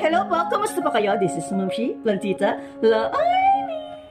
Hello po! Kamusta po kayo? This is Momshi, Plantita, La Army.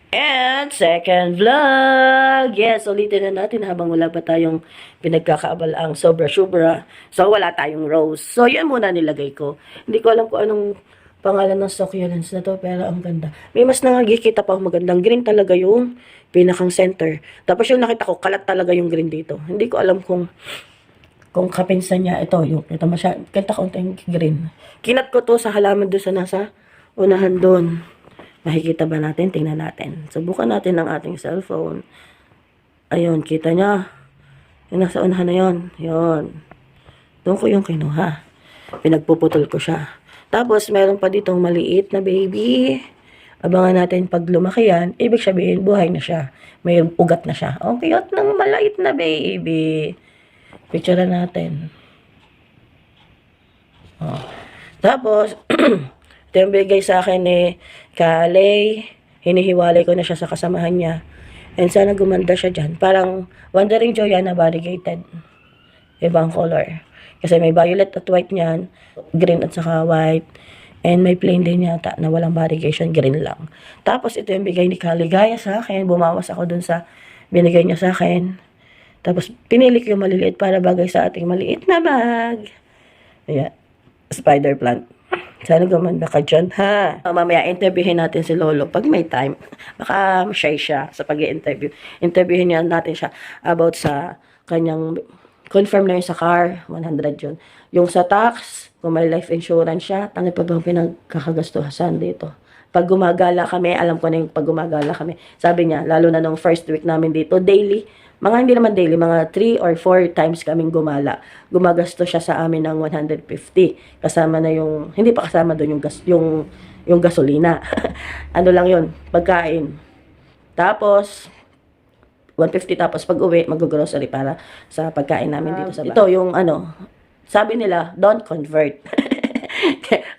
And second vlog! Yes, ulitin na natin habang wala pa tayong pinagkakaabalaang sobra-sobra. So, wala tayong rose. So, yan muna nilagay ko. Hindi ko alam kung anong pangalan ng succulents na to, pero ang ganda. May mas nangagikita pa magandang green talaga yung pinakang center. Tapos yung nakita ko, kalat talaga yung green dito. Hindi ko alam kung kapinsan niya, ito, yung, ito kita kaunting green. Kinat ko to sa halaman doon sa nasa unahan doon. Makikita ba natin? Tingnan natin. Subukan natin ng ating cellphone. Ayun, kita niya. Yung nasa unahan na yun. Yun. Doon ko yung kinuha. Pinagpuputol ko siya. Tapos, meron pa ditong maliit na baby. Abangan natin pag lumaki yan, ibig sabihin, buhay na siya. May ugat na siya. Okay, at ng maliit na baby. Picture natin. Oh. Tapos, ito yung bigay sa akin ni Kaley. Hinihiwalay ko na siya sa kasamahan niya. And sana gumanda siya dyan. Parang Wandering Joy na variegated. Ibang color. Kasi may violet at white niyan. Green at saka white. And may plain din yata na walang variegation. Green lang. Tapos ito yung bigay ni Kaley. Gaya sa akin. Bumawas ako dun sa binigay niya sa akin. Tapos, pinili ko yung maliliit para bagay sa ating maliit na bag. Ayan. Spider plant. Sana gumanda ka dyan, ha? Mamaya, interviewin natin si Lolo pag may time. Baka shy siya sa pag-i-interview. Interviewin natin siya about sa kanyang, confirm na yun sa car, 100 yun. Yung sa tax, kung may life insurance siya, tangi pa bang pinagkakagastuhasan dito? Pag gumagala kami, alam ko na yung pag gumagala kami. Sabi niya, lalo na nung first week namin dito, daily, mga hindi naman daily, mga 3 or 4 times kaming gumala. Gumagasto siya sa amin ng 150. Kasama na yung, hindi pa kasama doon yung gasolina. Ano lang yun, pagkain. Tapos, 150 tapos pag uwi, mag-grocery para sa pagkain namin dito sa bahay. Ito yung ano, sabi nila, don't convert.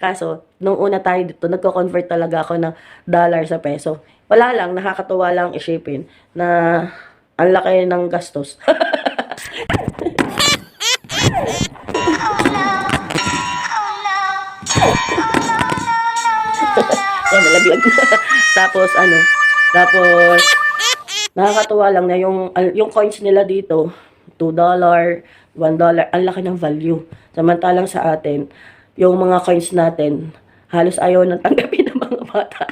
Kaso, nung una tayo dito, nagko-convert talaga ako ng dollar sa peso. Wala lang, nakakatuwa lang isipin na ang laki ng gastos. Yan, nalaglag. Tapos, nakakatuwa lang na yung coins nila dito, $2, $1, ang laki ng value. Samantalang sa atin, yung mga coins natin, halos ayaw nang tanggapin ng mga bata.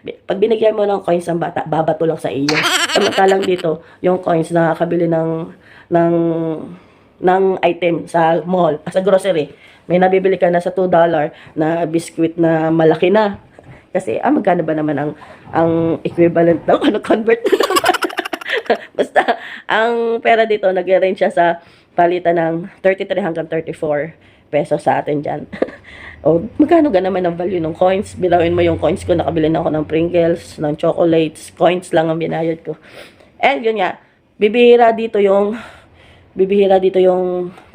Pag binigyan mo ng coins ng bata, babato lang sa iyo. Samantalang dito, yung coins nakakabili ng item sa mall, sa grocery. May nabibili ka na sa $2 na biscuit na malaki na. Kasi, magkano ba naman ang equivalent ng convert na naman? Basta, ang pera dito, nag-range siya sa palitan ng 33 hanggang 34 pesos sa atin dyan. O, magkano ga naman ang value ng coins? Bilawin mo yung coins ko, nakabili na ako ng Pringles, ng chocolates, coins lang ang binayad ko. And yun nga, bibihira dito yung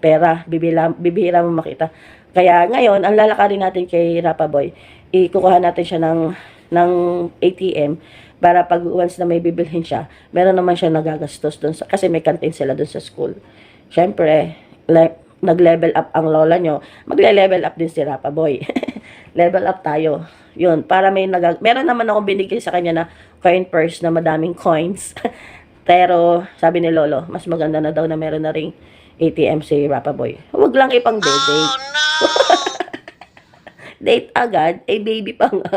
pera, bibihira mo makita. Kaya ngayon, ang lalakarin natin kay Rapa Boy, ikukuha natin siya ng ATM para pag once na may bibilhin siya, meron naman siya nagagastos dun kasi may canteen sila dun sa school. Syempre, nag-level up ang lola nyo, magle-level up din si Rapa Boy. Level up tayo. Yun, para meron naman akong binigay sa kanya na coin purse na madaming coins. Pero, sabi ni Lolo, mas maganda na daw na meron na ring ATM si Rapa Boy. Huwag lang ipang date. Oh, no! Date agad, baby pa nga.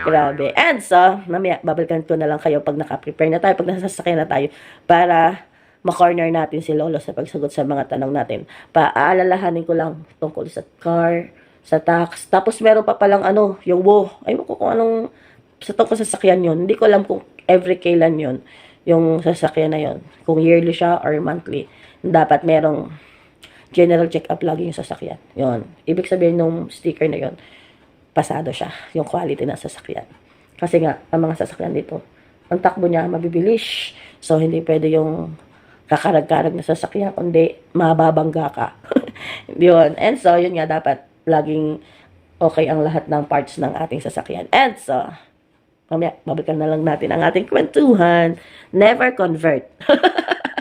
Grabe. And so, mamaya, babalikan ko na lang kayo pag naka-prepare na tayo, pag nasasakyan na tayo, para ma-corner natin si Lolo sa pagsagot sa mga tanong natin. Paalalahanin ko lang tungkol sa car, sa tax. Tapos meron pa palang yung ayun ko kung anong sa tungkol sa sasakyan yun. Hindi ko alam kung every kailan yun, yung sasakyan na yun. Kung yearly siya or monthly. Dapat merong general check-up lagi yung sasakyan. Yun. Ibig sabihin nung sticker na yun, pasado siya. Yung quality ng sasakyan. Kasi nga, ang mga sasakyan dito, ang takbo niya mabibilis. So, hindi pwede yung kakarag-karag na sasakyan, kundi mababangga ka. Yun. And so, yun nga, dapat laging okay ang lahat ng parts ng ating sasakyan. And so, mamaya, babalikan na lang natin ang ating kwentuhan. Never convert.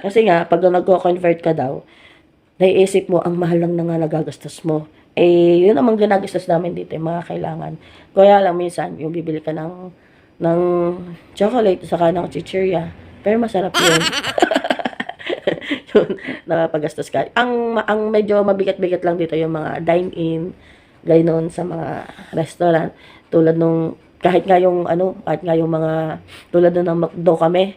Kasi nga, pag nagko-convert ka daw, naiisip mo, ang mahal lang na nga nagagastos mo. Eh, yun namang ginagastos namin dito, yung mga kailangan. Kaya lang minsan, yung bibili ka ng chocolate, saka ng chichirya. Pero masarap yun. Yun, nakapagastos ka. Ang medyo mabigat-bigat lang dito yung mga dine-in, gaynon sa mga restaurant. Tulad nung, kahit nga yung mga, tulad nung ng McDo kami,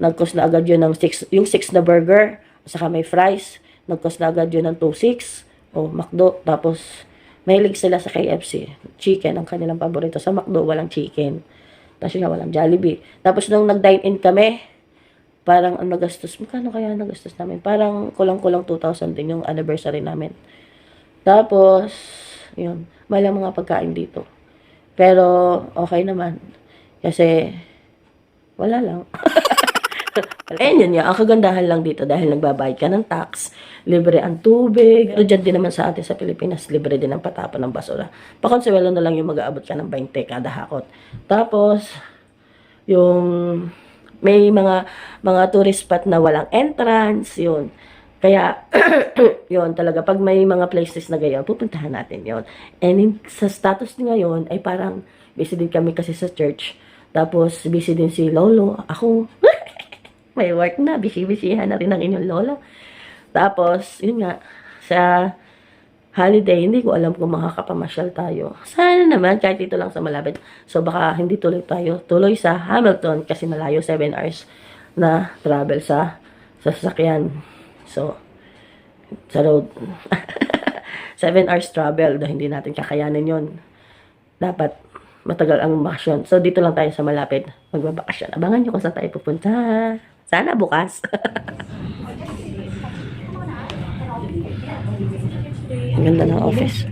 nag-cost na agad yun ng 6, yung 6 na burger, saka may fries, nag-cost na agad yun ng 2.6, o McDo, tapos, mahilig sila sa KFC, chicken ang kanilang paborito. Sa McDo, walang chicken. Tapos yun, walang Jollibee. Tapos nung nag-dine-in kami, parang ang nagastos, magkano kaya nagastos namin? Parang kulang-kulang 2,000 din yung anniversary namin. Tapos, yun, mahal ang mga pagkain dito. Pero, okay naman. Kasi, wala lang. Ayun yun, ang kagandahan lang dito dahil nagbabayad ka ng tax, libre ang tubig. Pero dyan din naman sa atin sa Pilipinas, libre din ang patapon ng basura. Pakonsuelo na lang yung mag-aabot ka ng 20 kada hakot. Tapos, yung may mga tourist spot na walang entrance, yun. Kaya, yun talaga, pag may mga places na gayon, pupuntahan natin yun. And sa status ngayon, ay parang busy din kami kasi sa church. Tapos, busy din si Lolo. Ako, may work na, busy-busyhan na rin ang inyong lola. Tapos, yun nga, sa holiday, hindi ko alam kung makakapamasyal tayo. Sana naman, kahit dito lang sa malapit. So, baka hindi tuloy sa Hamilton kasi malayo 7 hours na travel sa sasakyan. So, sa road. 7 hours travel, dahil hindi natin kakayanin yon. Dapat matagal ang bakasyon. So, dito lang tayo sa malapit magbabakasyon. Abangan nyo kung saan tayo pupunta. Sana bukas. Ang ganda ng office.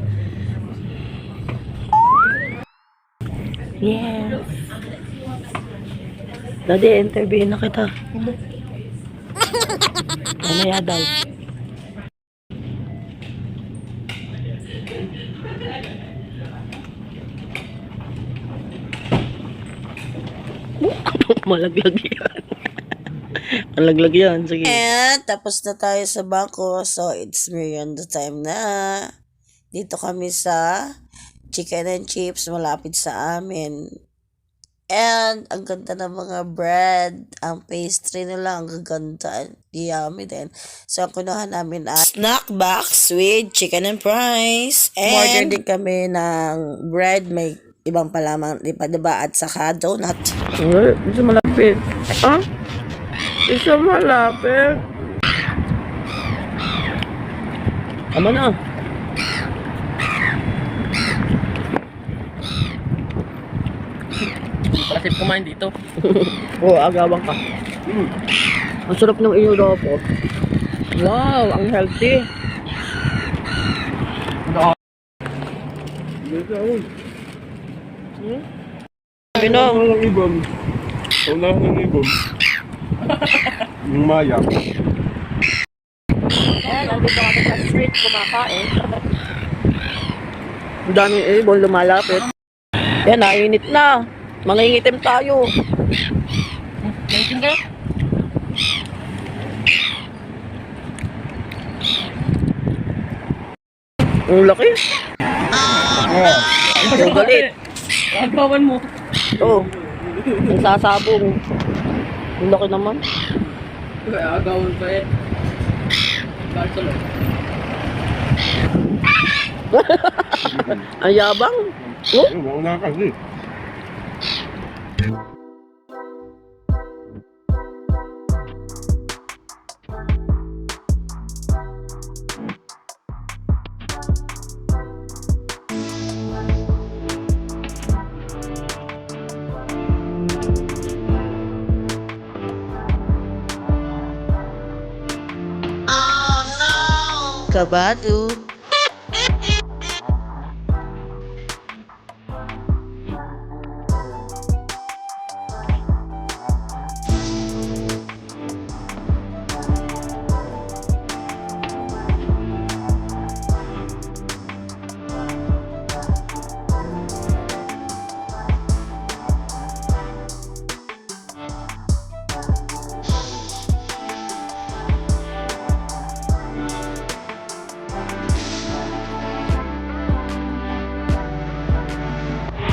Yes. Daddy, interview na kita. Mamaya daw. Malaglag yan. Malaglag yan. Sige. And tapos na tayo sa bangko. So, it's merienda time na. Dito kami sa chicken and chips malapit sa amin. And ang ganda ng mga bread. Ang pastry nila, ang gaganda. Yummy din. So, ang kunuhan namin ay snack box with chicken and fries. And order din kami ng bread. May ibang palamang diba? At saka donut. Isa malapit. Ah? Isa malapit. Tama na. Pasip kumain dito. Oo, agawang ka. Ang sarap ng Europo. Wow, ang healthy. Pinong. Ng ibon. Unahan ng ibon. Yung maya. Ayan, nandito kami sa street kumakain. Ang daming ibon lumalapit. Yan, nainit na. Mangingitim tayo. Naitin ka? Ang laki. Ang galit. Agawan mo. Oo. Ang sasabong. Ang laki naman. Agawan pa eh. Barcelona. Ang yabang. Oh? Yung mga kasi. Kabado.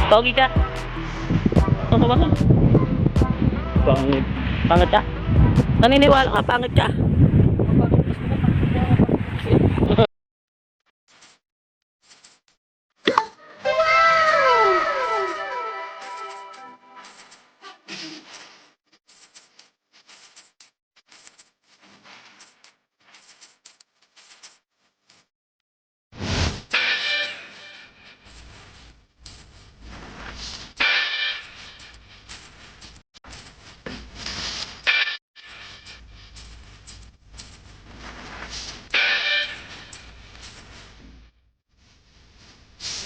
Pogi ka. Ano ba ka? Pangit. Pangit ka? Naniniwala ka, pangit ka.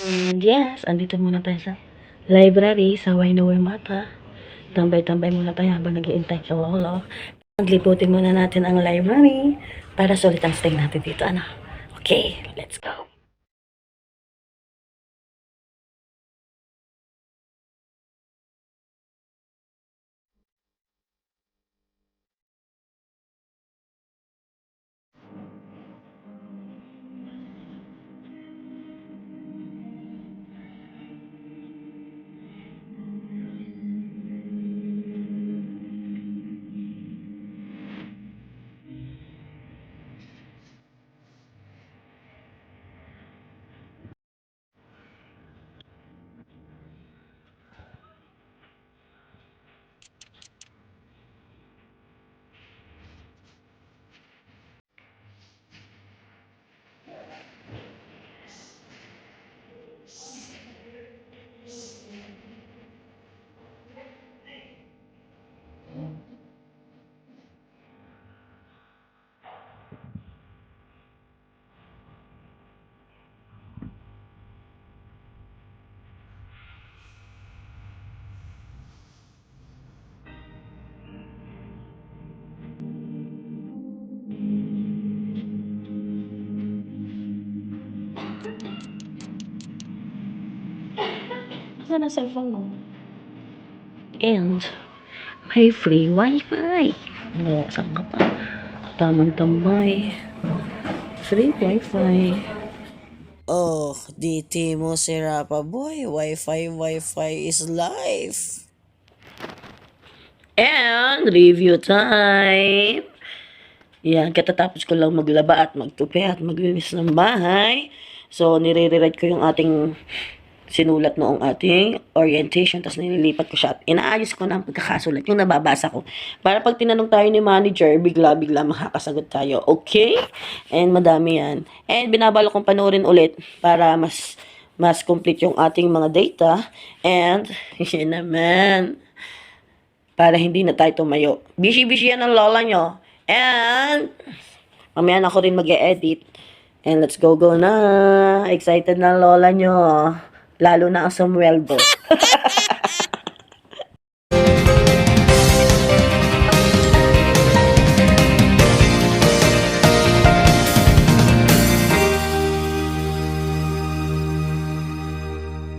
And yes, andito muna tayo sa library sa Wainaway Mata. Tambay-tambay muna tayo habang nag-iintay sa wala. Magliputin muna natin ang library para sulit ang stay natin dito. Ano? Okay, let's go. Saan ang cellphone mo? And may free wifi. O, saan ka pa? Tamang tambay. Free wifi. Oh, DT mo si Rapa Boy. Wi-Fi is life. And review time. Yan, katatapos ko lang maglaba at magtupi at maglinis ng bahay. So, nire-read ko yung ating sinulat noong ating orientation, tapos nililipat ko siya at inaayos ko na ang pagkakasulat, yung nababasa ko. Para pag tinanong tayo ni manager, bigla-bigla makakasagot tayo. Okay? And madami yan. And binabalo kong panoorin ulit para mas complete yung ating mga data. And, yun naman, para hindi na tayo tumayo. Busy-busy yan ang lola nyo. And, mamaya na ako rin mag-e-edit. And let's go na. Excited na ang lola nyo. Lalo na ang sumweldo.